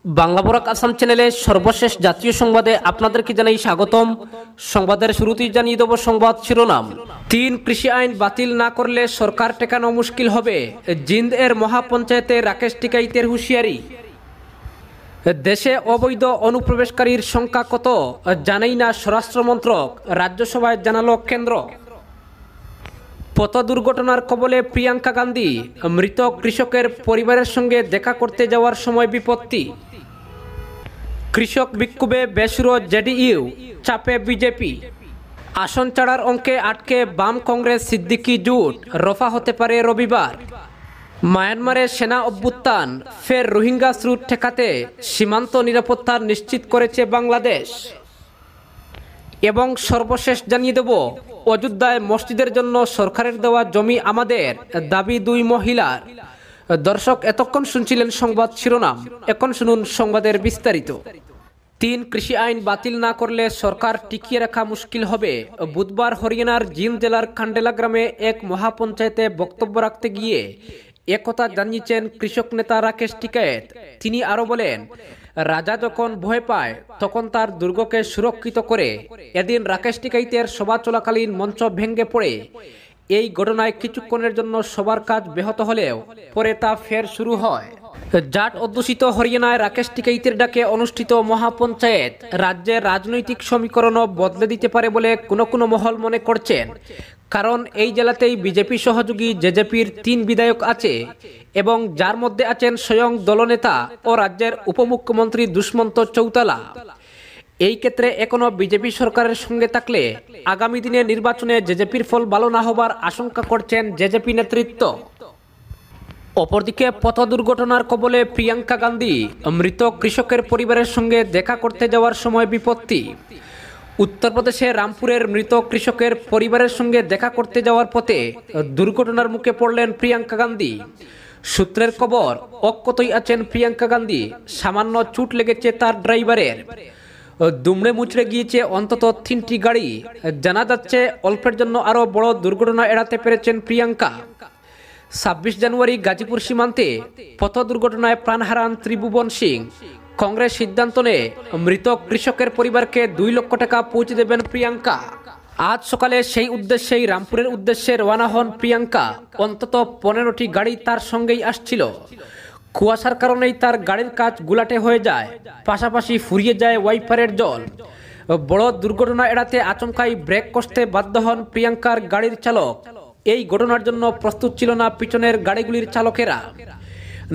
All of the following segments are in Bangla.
বাংলা বরাক আসাম চ্যানেলে সর্বশেষ জাতীয় সংবাদে আপনাদেরকে জানাই স্বাগতম। সংবাদের শুরুতেই জানিয়ে দেব সংবাদ শিরোনাম। ৩ কৃষি আইন বাতিল না করলে সরকার টেকানো মুশকিল হবে, জিন্দ এর মহাপঞ্চায়েতে রাকেশ টিকাইতের হুঁশিয়ারি। দেশে অবৈধ অনুপ্রবেশকারীর সংখ্যা কত জানাই না স্বরাষ্ট্র মন্ত্রক, রাজ্যসভায় জানালো কেন্দ্র। পথ দুর্ঘটনার কবলে প্রিয়াঙ্কা গান্ধী, মৃত কৃষকের পরিবারের সঙ্গে দেখা করতে যাওয়ার সময় বিপত্তি। কৃষক বিক্ষোভে বেসুরো জেডিইউ, চাপে বিজেপি। আসন ছাড়ার অঙ্কে আটকে বাম কংগ্রেস সিদ্দিকি জোট, রফা হতে পারে রবিবার। মায়ানমারে সেনা অভ্যুত্থান, ফের রোহিঙ্গা স্রোত ঠেকাতে সীমান্ত নিরাপত্তা নিশ্চিত করেছে বাংলাদেশ। এবং সর্বশেষ জানিয়ে দেব, অযোধ্যায় মসজিদের জন্য সরকারের দেওয়া জমি আমাদের, দাবি 2 মহিলার। দর্শক, এতক্ষণ শুনছিলেন সংবাদ শিরোনাম, এখন শুনুন সংবাদের বিস্তারিত। ৩ কৃষি আইন বাতিল না করলে সরকার টিকিয়ে রাখা মুশকিল হবে। বুধবার হরিয়ানার জিন্দ জেলার কান্ডেলা গ্রামে এক মহাপঞ্চায়েতে বক্তব্য রাখতে গিয়ে একথা জানিয়েছেন কৃষক নেতা রাকেশ টিকায়েত। তিনি আরও বলেন, রাজা যখন ভয় পায় তখন তার দুর্গকে সুরক্ষিত করে। এদিন রাকেশ টিকাইতের সভা চলাকালীন মঞ্চ ভেঙে পড়ে। এই ঘটনায় কিছুক্ষণের জন্য সবার কাজ ব্যাহত হলেও পরে তা ফের শুরু হয়। জাট অধ্যুষিত হরিয়ানায় রাকেশ টিকাইতের ডাকে অনুষ্ঠিত মহাপঞ্চায়েত রাজ্যের রাজনৈতিক সমীকরণও বদলে দিতে পারে বলে কোনো মহল মনে করছেন। কারণ এই জেলাতেই বিজেপি সহযোগী জেজেপির 3 বিধায়ক আছে এবং যার মধ্যে আছেন স্বয়ং দলনেতা ও রাজ্যের উপমুখ্যমন্ত্রী দুষ্মন্ত চৌতালা। এই ক্ষেত্রে এখনো বিজেপি সরকারের সঙ্গে থাকলে আগামী দিনে নির্বাচনে জেজেপির ফল ভালো না হবার আশঙ্কা করছেন জেজেপি নেতৃত্ব। অপরদিকে পথ দুর্ঘটনার কবলে প্রিয়াঙ্কা গান্ধী, মৃত কৃষকের পরিবারের সঙ্গে দেখা করতে যাওয়ার সময় বিপত্তি। উত্তরপ্রদেশে রামপুরের মৃত কৃষকের পরিবারের সঙ্গে দেখা করতে যাওয়ার পথে দুর্ঘটনার মুখে পড়লেন প্রিয়াঙ্কা গান্ধী। সূত্রের খবর, অক্ষতই আছেন প্রিয়াঙ্কা গান্ধী। সামান্য চোট লেগেছে তার ড্রাইভারের। দুমড়ে মুচড়ে গিয়েছে অন্তত 3টি গাড়ি। জানা যাচ্ছে অল্পের জন্য আরও বড় দুর্ঘটনা এড়াতে পেরেছেন প্রিয়াঙ্কা। 26 জানুয়ারি গাজীপুর সীমান্তে পথ দুর্ঘটনায় প্রাণ হারান ত্রিভুবন সিং। কংগ্রেস সিদ্ধান্ত নেয় মৃত কৃষকের পরিবারকে 2 লক্ষ টাকা পৌঁছে দেবেন প্রিয়াঙ্কা। আজ সকালে সেই উদ্দেশ্যেই রামপুরের উদ্দেশ্যে রওনা হন প্রিয়াঙ্কা। অন্তত 15টি গাড়ি তার সঙ্গেই আসছিল। কুয়াশার কারণেই তার গাড়ির কাজ গুলাটে হয়ে যায়, পাশাপাশি ফুরিয়ে যায় ওয়াইপারের জল। বড় দুর্ঘটনা এড়াতে আচমকাই ব্রেক কষতে বাধ্য হন প্রিয়াঙ্কার গাড়ির চালক। এই ঘটনার জন্য প্রস্তুত ছিল না পিছনের গাড়িগুলির চালকেরা।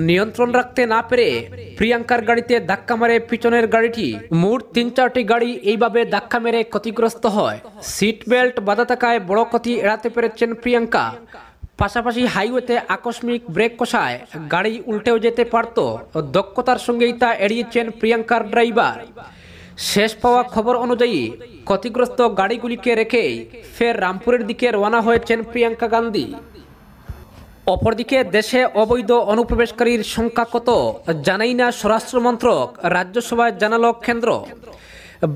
নিয়ন্ত্রণ রাখতে না পেরে প্রিয়াঙ্কার গাড়িতে ধাক্কা মারে পিছনের গাড়িটি। মোট 3-4টি গাড়ি এইভাবে ধাক্কা মেরে ক্ষতিগ্রস্ত হয়। সিট বেল্ট বাঁধা থাকায় বড় ক্ষতি এড়াতে পেরেছেন প্রিয়াঙ্কা। পাশাপাশি হাইওয়েতে আকস্মিক ব্রেক কষায় গাড়ি উল্টেও যেতে পারত। দক্ষতার সঙ্গেই তা এড়িয়েছেন প্রিয়াঙ্কার ড্রাইভার। শেষ পাওয়া খবর অনুযায়ী ক্ষতিগ্রস্ত গাড়িগুলিকে রেখেই ফের রামপুরের দিকে রওনা হয়েছেন প্রিয়াঙ্কা গান্ধী। অপরদিকে দেশে অবৈধ অনুপ্রবেশকারীর সংখ্যা কত জানাই না স্বরাষ্ট্র মন্ত্রক, রাজ্যসভায় জানালো কেন্দ্র।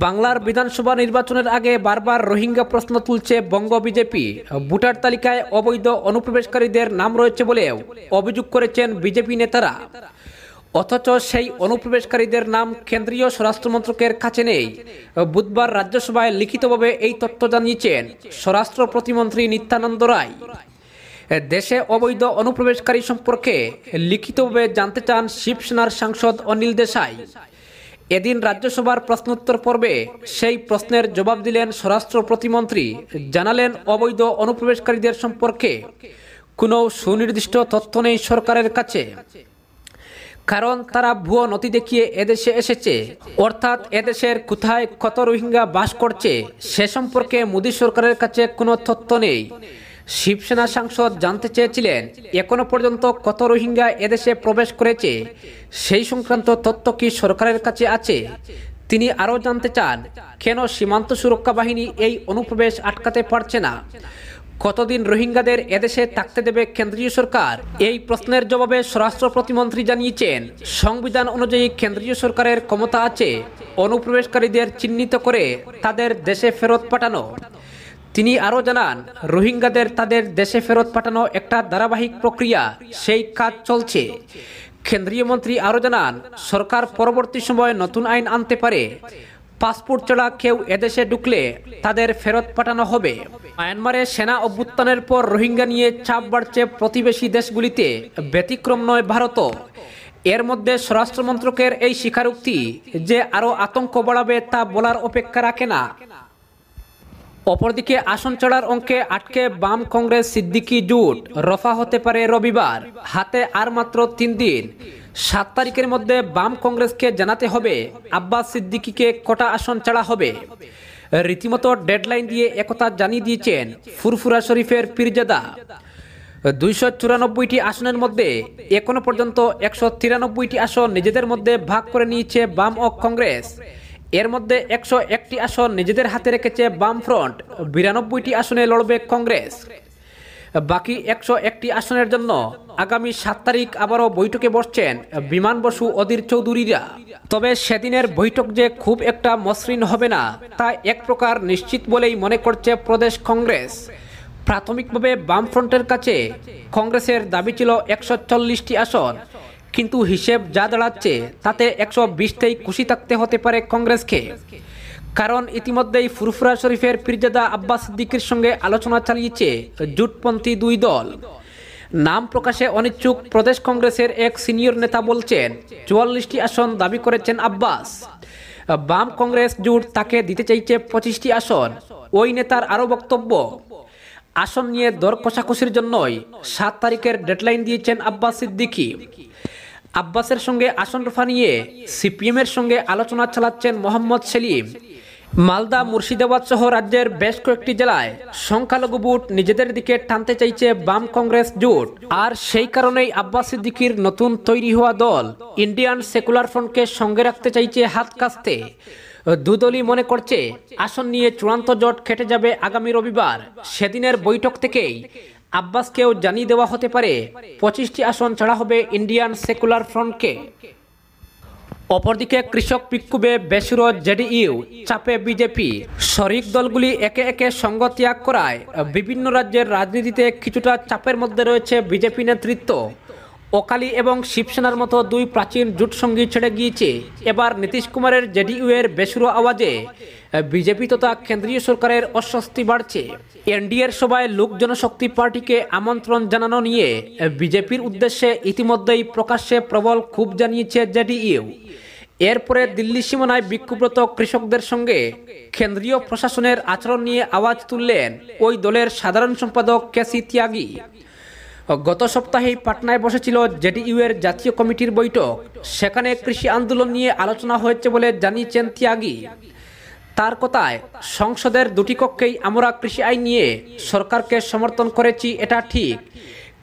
বাংলার বিধানসভা নির্বাচনের আগে বারবার রোহিঙ্গা প্রশ্ন তুলছে বঙ্গ বিজেপি। ভোটার তালিকায় অবৈধ অনুপ্রবেশকারীদের নাম রয়েছে বলেও অভিযোগ করেছেন বিজেপি নেতারা। অথচ সেই অনুপ্রবেশকারীদের নাম কেন্দ্রীয় স্বরাষ্ট্র মন্ত্রকের কাছে নেই। বুধবার রাজ্যসভায় লিখিতভাবে এই তথ্য জানিয়েছেন স্বরাষ্ট্র প্রতিমন্ত্রী নিত্যানন্দ রায়। দেশে অবৈধ অনুপ্রবেশকারী সম্পর্কে লিখিতভাবে জানতে চান শিবসেনার সাংসদ অনিল দেশাই। এদিন রাজ্যসভার প্রশ্নোত্তর পর্বে সেই প্রশ্নের জবাব দিলেন স্বরাষ্ট্র প্রতিমন্ত্রী। জানালেন, অবৈধ অনুপ্রবেশকারীদের সম্পর্কে কোনো সুনির্দিষ্ট তথ্য নেই সরকারের কাছে। কারণ তারা ভুয়ো নথি দেখিয়ে এদেশে এসেছে। অর্থাৎ এদেশের কোথায় কত রোহিঙ্গা বাস করছে সে সম্পর্কে মোদী সরকারের কাছে কোনো তথ্য নেই। শিবসেনা সাংসদ জানতে চেয়েছিলেন, এখনো পর্যন্ত কত রোহিঙ্গা এদেশে প্রবেশ করেছে সেই সংক্রান্ত তথ্য কি সরকারের কাছে আছে। তিনি আরও জানতে চান, কেন সীমান্ত সুরক্ষা বাহিনী এই অনুপ্রবেশ আটকাতে পারছে না। কতদিন রোহিঙ্গাদের এদেশে থাকতে দেবে কেন্দ্রীয় সরকার। এই প্রশ্নের জবাবে স্বরাষ্ট্র প্রতিমন্ত্রী জানিয়েছেন, সংবিধান অনুযায়ী কেন্দ্রীয় সরকারের ক্ষমতা আছে অনুপ্রবেশকারীদের চিহ্নিত করে তাদের দেশে ফেরত পাঠানো। তিনি আরও জানান, রোহিঙ্গাদের তাদের দেশে ফেরত পাঠানো একটা ধারাবাহিক প্রক্রিয়া, সেই কাজ চলছে। কেন্দ্রীয় মন্ত্রী আরও জানান, সরকার পরবর্তী সময়ে নতুন আইন আনতে পারে। পাসপোর্ট ছাড়া কেউ এদেশে ঢুকলে তাদের ফেরত পাঠানো হবে। মায়ানমারে সেনা অভ্যুত্থানের পর রোহিঙ্গা নিয়ে চাপ বাড়ছে প্রতিবেশী দেশগুলিতে, ব্যতিক্রম নয় ভারতও। এর মধ্যে স্বরাষ্ট্র মন্ত্রকের এই স্বীকারোক্তি যে আরও আতঙ্ক বাড়াবে তা বলার অপেক্ষা রাখে না। অপরদিকে আসন ছাড়ার অঙ্কে আটকে বাম কংগ্রেস সিদ্দিকি জোট রফা হতে পারে রবিবার। হাতে আর মাত্র 3 দিন। 7 তারিখের মধ্যে বাম কংগ্রেসকে জানাতে হবে আব্বাস সিদ্দিকিকে কটা আসন ছাড়া হবে। রীতিমতো ডেডলাইন দিয়ে একথা জানিয়ে দিয়েছেন ফুরফুরা শরীফের পীরজাদা। 294টি আসনের মধ্যে এখনো পর্যন্ত 193টি আসন নিজেদের মধ্যে ভাগ করে নিয়েছে বাম ও কংগ্রেস। এর মধ্যে 101টি আসন নিজেদের হাতে রেখেছে বামফ্রন্ট, 92টি আসনে লড়বে কংগ্রেস। বাকি 101টি আসনের জন্য আগামী 7 তারিখ আবারও বৈঠকে বসছেন বিমান বসু অধীর চৌধুরীরা। তবে সেদিনের বৈঠক যে খুব একটা মসৃণ হবে না তা এক প্রকার নিশ্চিত বলেই মনে করছে প্রদেশ কংগ্রেস। প্রাথমিকভাবে বামফ্রন্টের কাছে কংগ্রেসের দাবি ছিল 140টি আসন, কিন্তু হিসেব যা দাঁড়াচ্ছে তাতে 120তেই খুশি থাকতে হতে পারে কংগ্রেসকে। কারণ ইতিমধ্যেই ফুরফুরা শরীফের পীরজাদা আব্বাস সিদ্দিকির সঙ্গে আলোচনা চালিয়েছে জোটপন্থী 2 দল। নাম প্রকাশে অনিচ্ছুক প্রদেশ কংগ্রেসের এক সিনিয়র নেতা বলছেন 44টি আসন দাবি করেছেন আব্বাস। বাম কংগ্রেস জোট তাকে দিতে চাইছে 25টি আসন। ওই নেতার আরও বক্তব্য, আসন নিয়ে দর কষাকষির জন্যই 7 তারিখের ডেডলাইন দিয়েছেন আব্বাস সিদ্দিকি। আব্বাসের সঙ্গে আসন রফা নিয়ে সিপিএমের সঙ্গে আলোচনা চালাচ্ছেন মোহাম্মদ সেলিম। মালদা, মুর্শিদাবাদ সহ রাজ্যের বেশ কয়েকটি জেলায় সংখ্যালঘু ভোট নিজেদের দিকে টানতে চাইছে বাম কংগ্রেস জোট। আর সেই কারণেই আব্বাস সিদ্দিকির নতুন তৈরি হওয়া দল ইন্ডিয়ান সেকুলার ফ্রন্টকে সঙ্গে রাখতে চাইছে হাত কাস্তে। দুদলই মনে করছে আসন নিয়ে চূড়ান্ত জোট কেটে যাবে আগামী রবিবার। সেদিনের বৈঠক থেকেই আব্বাসকেও জানিয়ে দেওয়া হতে পারে 25টি আসন ছাড়া হবে ইন্ডিয়ান সেকুলার ফ্রন্টকে। অপরদিকে কৃষক বিক্ষোভে বেসুরো জেডিইউ, চাপে বিজেপি। শরিক দলগুলি একে একে সঙ্গ ত্যাগ করায় বিভিন্ন রাজ্যের রাজনীতিতে কিছুটা চাপের মধ্যে রয়েছে বিজেপি নেতৃত্ব। অকালি এবং শিবসেনার মতো 2 প্রাচীন জোটসঙ্গী ছেড়ে গিয়েছে। এবার নীতিশ কুমারের জেডিইউ এর বেসুরো আওয়াজে বিজেপি তথা কেন্দ্রীয় সরকারের অস্বস্তি বাড়ছে। এনডিএর সভায় লোক জনশক্তি পার্টিকে আমন্ত্রণ জানানো নিয়ে বিজেপির উদ্দেশ্যে ইতিমধ্যেই প্রকাশ্যে প্রবল ক্ষোভ জানিয়েছে জেডিইউ। এরপরে দিল্লি সীমানায় বিক্ষোভরত কৃষকদের সঙ্গে কেন্দ্রীয় প্রশাসনের আচরণ নিয়ে আওয়াজ তুললেন ওই দলের সাধারণ সম্পাদক কেসি ত্যাগী। গত সপ্তাহেই পাটনায় বসেছিল জেডিইউ এর জাতীয় কমিটির বৈঠক। সেখানে কৃষি আন্দোলন নিয়ে আলোচনা হয়েছে বলে জানিয়েছেন ত্যাগী। তার কথায়, সংসদের 2টি কক্ষেই আমরা কৃষি আইন নিয়ে সরকারকে সমর্থন করেছি, এটা ঠিক,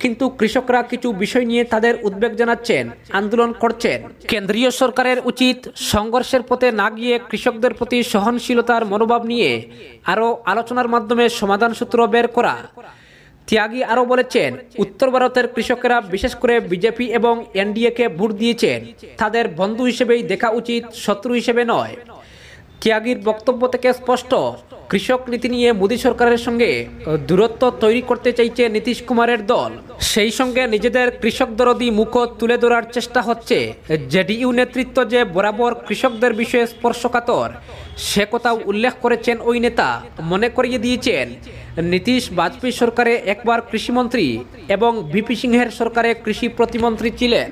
কিন্তু কৃষকরা কিছু বিষয় নিয়ে তাদের উদ্বেগ জানাচ্ছেন, আন্দোলন করছেন। কেন্দ্রীয় সরকারের উচিত সংঘর্ষের পথে না গিয়ে কৃষকদের প্রতি সহনশীলতার মনোভাব নিয়ে আরও আলোচনার মাধ্যমে সমাধান সূত্র বের করা। ত্যাগী আরও বলেছেন, উত্তর ভারতের কৃষকেরা বিশেষ করে বিজেপি এবং এনডিএকে ভোট দিয়েছেন, তাদের বন্ধু হিসেবেই দেখা উচিত, শত্রু হিসেবে নয়। ত্যাগীর বক্তব্য থেকে স্পষ্ট, কৃষক নীতি নিয়ে মোদী সরকারের সঙ্গে দূরত্ব তৈরি করতে চাইছে নীতিশ কুমারের দল। সেই সঙ্গে নিজেদের কৃষক দরদি মুখ তুলে ধরার চেষ্টা হচ্ছে। জেডিইউ নেতৃত্ব যে বরাবর কৃষকদের বিষয়ে স্পর্শকাতর, সে কথাও উল্লেখ করেছেন ওই নেতা। মনে করিয়ে দিয়েছেন, নীতিশ বাজপেয়ী সরকারে একবার কৃষিমন্ত্রী এবং ভিপি সিংহের সরকারে কৃষি প্রতিমন্ত্রী ছিলেন।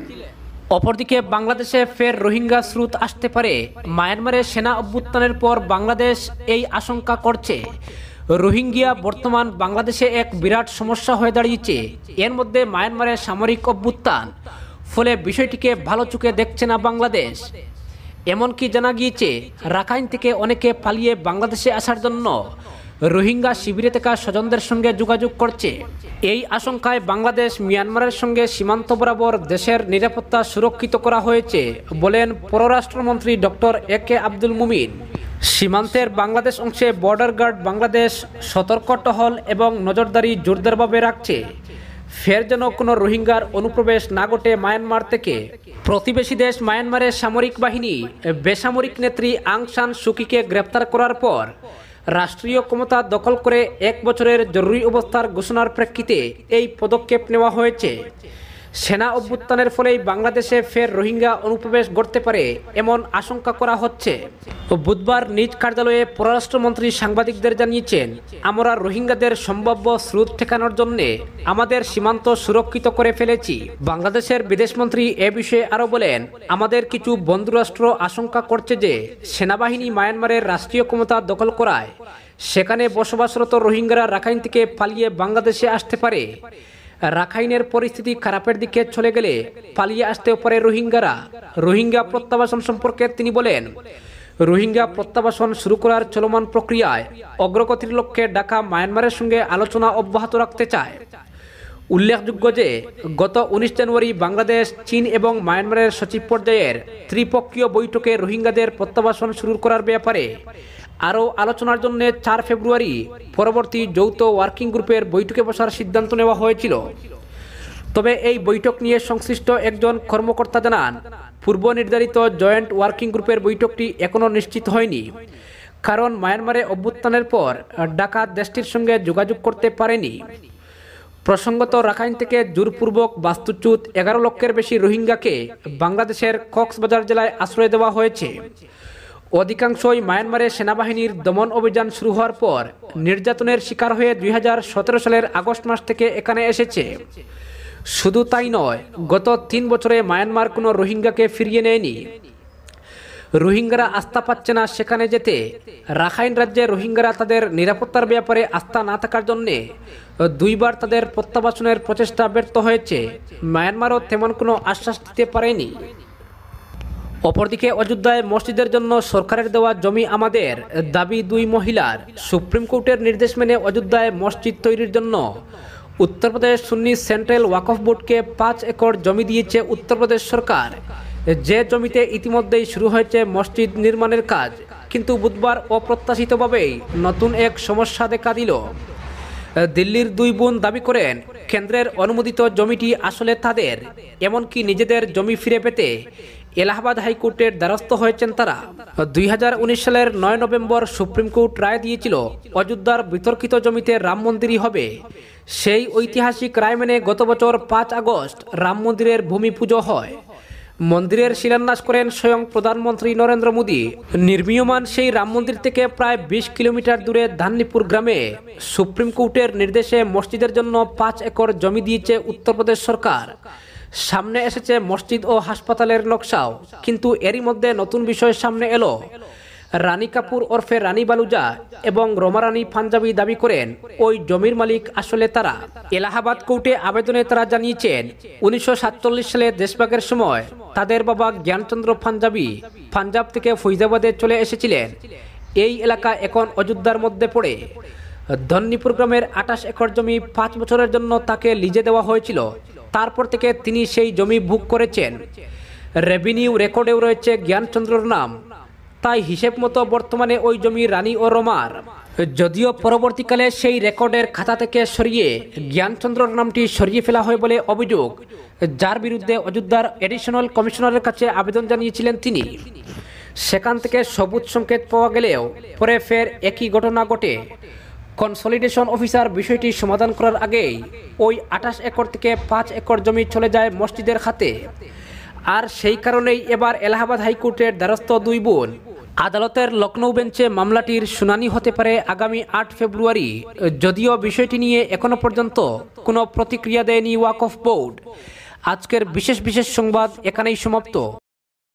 অপরদিকে বাংলাদেশে ফের রোহিঙ্গা স্রোত আসতে পারে। মায়ানমারের সেনা অভ্যুত্থানের পর বাংলাদেশ এই আশঙ্কা করছে। রোহিঙ্গিয়া বর্তমান বাংলাদেশে এক বিরাট সমস্যা হয়ে দাঁড়িয়েছে। এর মধ্যে মায়ানমারের সামরিক অভ্যুত্থান, ফলে বিষয়টিকে ভালো চোখে দেখছে না বাংলাদেশ। এমনকি জানা গিয়েছে রাখাইন থেকে অনেকে পালিয়ে বাংলাদেশে আসার জন্য রোহিঙ্গা শিবিরে থাকা স্বজনদের সঙ্গে যোগাযোগ করছে। এই আশঙ্কায় বাংলাদেশ মিয়ানমারের সঙ্গে সীমান্ত বরাবর দেশের নিরাপত্তা সুরক্ষিত করা হয়েছে বলেন পররাষ্ট্রমন্ত্রী ডক্টর একে আব্দুল মুমিন। সীমান্তের বাংলাদেশ অংশে বর্ডার গার্ড বাংলাদেশ সতর্ক টহল এবং নজরদারি জোরদারভাবে রাখছে, ফের যেন কোনো রোহিঙ্গার অনুপ্রবেশ না ঘটে মায়ানমার থেকে। প্রতিবেশী দেশ মায়ানমারের সামরিক বাহিনী বেসামরিক নেত্রী আং সান সুকিকে গ্রেপ্তার করার পর রাষ্ট্রীয় ক্ষমতা দখল করে 1 বছরের জরুরি অবস্থার ঘোষণার প্রেক্ষিতে এই পদক্ষেপ নেওয়া হয়েছে। সেনা অভ্যুত্থানের ফলেই বাংলাদেশে ফের রোহিঙ্গা অনুপ্রবেশ ঘটতে পারে এমন আশঙ্কা করা হচ্ছে। বুধবার নিজ কার্যালয়ে পররাষ্ট্রমন্ত্রী সাংবাদিকদের জানিয়েছেন, আমরা রোহিঙ্গাদের সম্ভাব্য স্রোত ঠেকানোর জন্য আমাদের সীমান্ত সুরক্ষিত করে ফেলেছি। বাংলাদেশের বিদেশমন্ত্রী এ বিষয়ে আরও বলেন, আমাদের কিছু বন্ধুরাষ্ট্র আশঙ্কা করছে যে সেনাবাহিনী মায়ানমারের রাষ্ট্রীয় ক্ষমতা দখল করায় সেখানে বসবাসরত রোহিঙ্গারা রাখাইন থেকে পালিয়ে বাংলাদেশে আসতে পারে। রাখাইনের পরিস্থিতি খারাপের দিকে চলে গেলে পালিয়ে আসতেও পারে রোহিঙ্গারা। রোহিঙ্গা প্রত্যাবাসন সম্পর্কে তিনি বলেন, রোহিঙ্গা প্রত্যাবাসন শুরু করার চলমান প্রক্রিয়ায় অগ্রগতির লক্ষ্যে ঢাকা মায়ানমারের সঙ্গে আলোচনা অব্যাহত রাখতে চায়। উল্লেখযোগ্য যে গত 19 জানুয়ারি বাংলাদেশ, চীন এবং মায়ানমারের সচিব পর্যায়ের ত্রিপক্ষীয় বৈঠকে রোহিঙ্গাদের প্রত্যাবাসন শুরু করার ব্যাপারে আরও আলোচনার জন্য 4 ফেব্রুয়ারি পরবর্তী যৌথ ওয়ার্কিং গ্রুপের বৈঠকে বসার সিদ্ধান্ত নেওয়া হয়েছিল। তবে এই বৈঠক নিয়ে সংশ্লিষ্ট একজন কর্মকর্তা জানান, পূর্ব নির্ধারিত জয়েন্ট ওয়ার্কিং গ্রুপের বৈঠকটি এখনও নিশ্চিত হয়নি, কারণ মায়ানমারে অভ্যুত্থানের পর ঢাকা দেশটির সঙ্গে যোগাযোগ করতে পারেনি। প্রসঙ্গত, রাখাইন থেকে জোরপূর্বক বাস্তুচ্যুত 11 লক্ষের বেশি রোহিঙ্গাকে বাংলাদেশের কক্সবাজার জেলায় আশ্রয় দেওয়া হয়েছে। অধিকাংশই মায়ানমারের সেনাবাহিনীর দমন অভিযান শুরু হওয়ার পর নির্যাতনের শিকার হয়ে 2017 সালের আগস্ট মাস থেকে এখানে এসেছে। শুধু তাই নয়, গত 3 বছরে মায়ানমার কোনো রোহিঙ্গাকে ফিরিয়ে নেয়নি। রোহিঙ্গারা আস্থা পাচ্ছে না সেখানে যেতে। রাখাইন রাজ্যে রোহিঙ্গারা তাদের নিরাপত্তার ব্যাপারে আস্থা না থাকার জন্য 2 বার তাদের প্রত্যাবাসনের প্রচেষ্টা ব্যর্থ হয়েছে। মায়ানমারও তেমন কোনো আশ্বাস দিতে পারেনি। অপরদিকে অযোধ্যায় মসজিদের জন্য সরকারের দেওয়া জমি আমাদের, দাবি 2 মহিলার। সুপ্রিম কোর্টের নির্দেশ মেনে অযোধ্যায় মসজিদ তৈরির জন্য উত্তরপ্রদেশ সুন্নি সেন্ট্রাল ওয়াকফ বোর্ডকে 5 একর জমি দিয়েছে উত্তরপ্রদেশ সরকার, যে জমিতে ইতিমধ্যেই শুরু হয়েছে মসজিদ নির্মাণের কাজ। কিন্তু বুধবার অপ্রত্যাশিতভাবেই নতুন এক সমস্যা দেখা দিল। দিল্লির 2 বোন দাবি করেন, কেন্দ্রের অনুমোদিত জমিটি আসলে তাদের, এমনকি নিজেদের জমি ফিরে পেতে এলাহাবাদ হাইকোর্টের দ্বারস্থ হয়েছেন তারা। 2019 সালের 9 নভেম্বর সুপ্রিম কোর্ট রায় দিয়েছিল অযোধ্যার বিতর্কিত জমিতে রাম মন্দিরই হবে। সেই ঐতিহাসিক রায় মেনে গত বছর 5 আগস্ট রাম মন্দিরের ভূমি পুজো হয়। মন্দিরের শিলান্যাস করেন স্বয়ং প্রধানমন্ত্রী নরেন্দ্র মোদী। নির্মীয়মান সেই রাম মন্দির থেকে প্রায় 20 কিলোমিটার দূরে ধান্নিপুর গ্রামে সুপ্রিম কোর্টের নির্দেশে মসজিদের জন্য 5 একর জমি দিয়েছে উত্তরপ্রদেশ সরকার। সামনে এসেছে মসজিদ ও হাসপাতালের নকশাও। কিন্তু এরই মধ্যে নতুন বিষয় সামনে এলো। রানী কাপুর ওরফে রানী বালুজা এবং রমারানী পাঞ্জাবি দাবি করেন ওই জমির মালিক আসলে তারা। এলাহাবাদ কোর্টে আবেদনে তারা জানিয়েছেন, 1947 সালে দেশভাগের সময় তাদের বাবা জ্ঞানচন্দ্র পাঞ্জাবি পাঞ্জাব থেকে ফৈজাবাদে চলে এসেছিলেন। এই এলাকা এখন অযোধ্যার মধ্যে পড়ে। ধন্নিপুর গ্রামের 28 একর জমি 5 বছরের জন্য তাকে লিজে দেওয়া হয়েছিল। তারপর থেকে তিনি সেই জমি ভোগ করেছেন। রেভিনিউ রেকর্ডেও রয়েছে জ্ঞানচন্দ্রর নাম। তাই হিসেব মতো বর্তমানে ওই জমি রানী ও রমার। যদিও পরবর্তীকালে সেই রেকর্ডের খাতা থেকে সরিয়ে জ্ঞানচন্দ্রর নামটি সরিয়ে ফেলা হয় বলে অভিযোগ, যার বিরুদ্ধে অযোধ্যার এডিশনাল কমিশনারের কাছে আবেদন জানিয়েছিলেন তিনি। সেখান থেকে সবুজ সংকেত পাওয়া গেলেও পরে ফের একই ঘটনা ঘটে। কনসলিডেশন অফিসার বিষয়টি সমাধান করার আগেই ওই 28 একর থেকে 5 একর জমি চলে যায় মসজিদের খাতে। আর সেই কারণেই এবার এলাহাবাদ হাইকোর্টের দ্বারস্থ 2 বোন। আদালতের লখনৌ বেঞ্চে মামলাটির শুনানি হতে পারে আগামী 8 ফেব্রুয়ারি। যদিও বিষয়টি নিয়ে এখনো পর্যন্ত কোনো প্রতিক্রিয়া দেয়নি ওয়াকফ বোর্ড। আজকের বিশেষ সংবাদ এখানেই সমাপ্ত।